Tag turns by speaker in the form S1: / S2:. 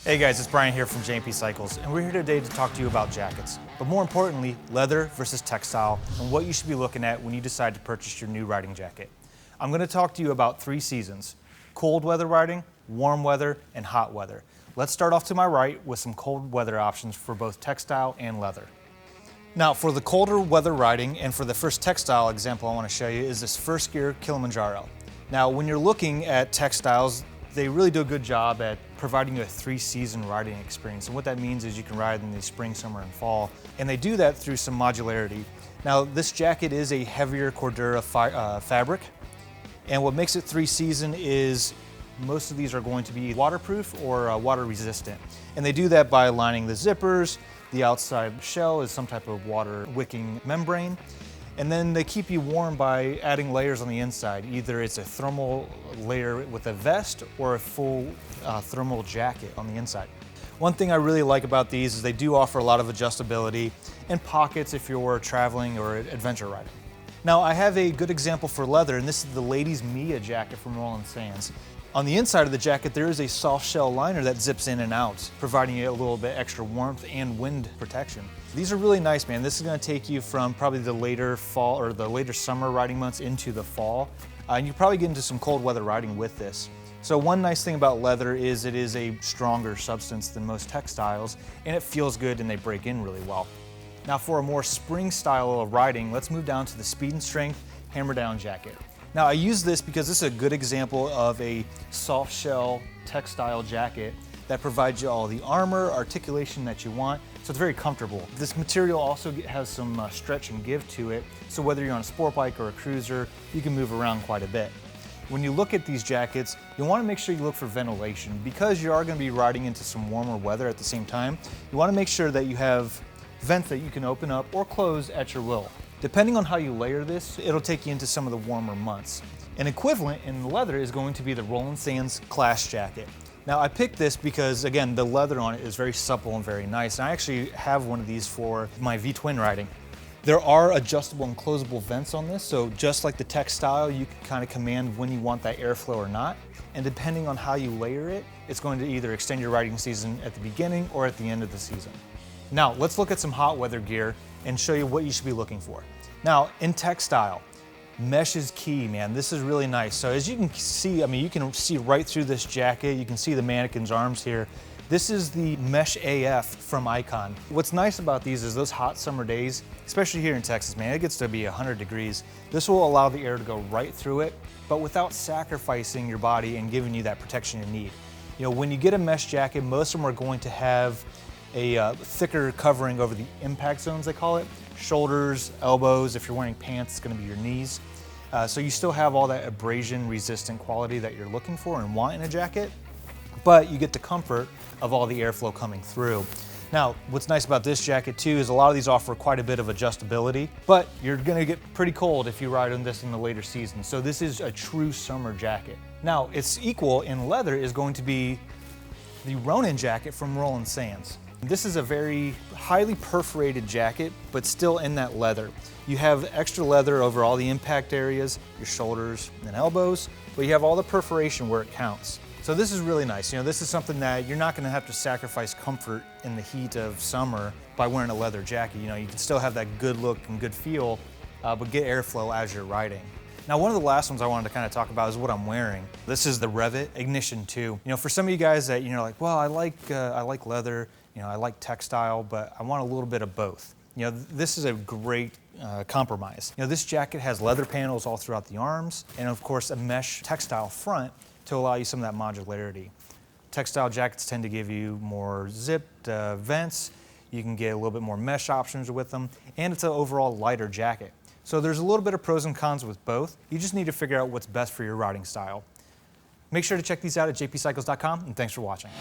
S1: Hey guys, it's Brian here from JP Cycles, and we're here today to talk to you about jackets, but more importantly, leather versus textile and what you should be looking at when you decide to purchase your new riding jacket. I'm going to talk to you about 3 seasons: cold weather riding, warm weather, and hot weather. Let's start off to my right with some cold weather options for both textile and leather. Now, for the colder weather riding and for the first textile example I want to show you is this Firstgear Kilimanjaro. Now, when you're looking at textiles, they really do a good job at providing you a 3-season riding experience. And what that means is you can ride in the spring, summer, and fall. And they do that through some modularity. Now, this jacket is a heavier Cordura fabric. And what makes it 3-season is most of these are going to be waterproof or water resistant. And they do that by lining the zippers. The outside shell is some type of water wicking membrane. And then they keep you warm by adding layers on the inside. Either it's a thermal layer with a vest or a full thermal jacket on the inside. One thing I really like about these is they do offer a lot of adjustability and pockets if you're traveling or adventure riding. Now, I have a good example for leather, and this is the ladies' Mia jacket from Roland. On the inside of the jacket, there is a soft shell liner that zips in and out, providing you a little bit extra warmth and wind protection. These are really nice, man. This is going to take you from probably the later fall or the later summer riding months into the fall. And you probably get into some cold weather riding with this. So one nice thing about leather is it is a stronger substance than most textiles, and it feels good and they break in really well. Now, for a more spring style of riding, let's move down to the Speed and Strength Hammer Down jacket. Now, I use this because this is a good example of a soft shell textile jacket that provides you all the armor, articulation that you want, so it's very comfortable. This material also has some stretch and give to it, so whether you're on a sport bike or a cruiser, you can move around quite a bit. When you look at these jackets, you want to make sure you look for ventilation. Because you are going to be riding into some warmer weather at the same time, you want to make sure that you have vents that you can open up or close at your will. Depending on how you layer this, it'll take you into some of the warmer months. An equivalent in leather is going to be the Roland Clash jacket. Now, I picked this because, again, the leather on it is very supple and very nice. And I actually have one of these for my V-twin riding. There are adjustable and closable vents on this, so just like the textile, you can kind of command when you want that airflow or not. And depending on how you layer it, it's going to either extend your riding season at the beginning or at the end of the season. Now, let's look at some hot weather gear and show you what you should be looking for. Now, in textile, mesh is key, man. This is really nice. So as you can see, I mean, you can see right through this jacket. You can see the mannequin's arms here. This is the Mesh AF from Icon. What's nice about these is those hot summer days, especially here in Texas, man, it gets to be 100 degrees. This will allow the air to go right through it, but without sacrificing your body and giving you that protection you need. You know, when you get a mesh jacket, most of them are going to have a thicker covering over the impact zones, they call it. Shoulders, elbows, if you're wearing pants, it's going to be your knees. So you still have all that abrasion resistant quality that you're looking for and want in a jacket, but you get the comfort of all the airflow coming through. Now, what's nice about this jacket too is a lot of these offer quite a bit of adjustability, but you're going to get pretty cold if you ride on this in the later season. So this is a true summer jacket. Now, its equal in leather is going to be the Ronin jacket from Roland. This is a very highly perforated jacket, but still in that leather. You have extra leather over all the impact areas, your shoulders and elbows, but you have all the perforation where it counts. So this is really nice. You know, this is something that you're not going to have to sacrifice comfort in the heat of summer by wearing a leather jacket. You know, you can still have that good look and good feel, but get airflow as you're riding. Now, one of the last ones I wanted to kind of talk about is what I'm wearing. This is the REVIT Ignition 2. You know, for some of you guys that, you know, like, well, I like leather, you know, I like textile, but I want a little bit of both. You know, this is a great compromise. You know, this jacket has leather panels all throughout the arms, and of course a mesh textile front to allow you some of that modularity. Textile jackets tend to give you more zipped vents. You can get a little bit more mesh options with them, and it's an overall lighter jacket. So there's a little bit of pros and cons with both. You just need to figure out what's best for your riding style. Make sure to check these out at jpcycles.com, and thanks for watching.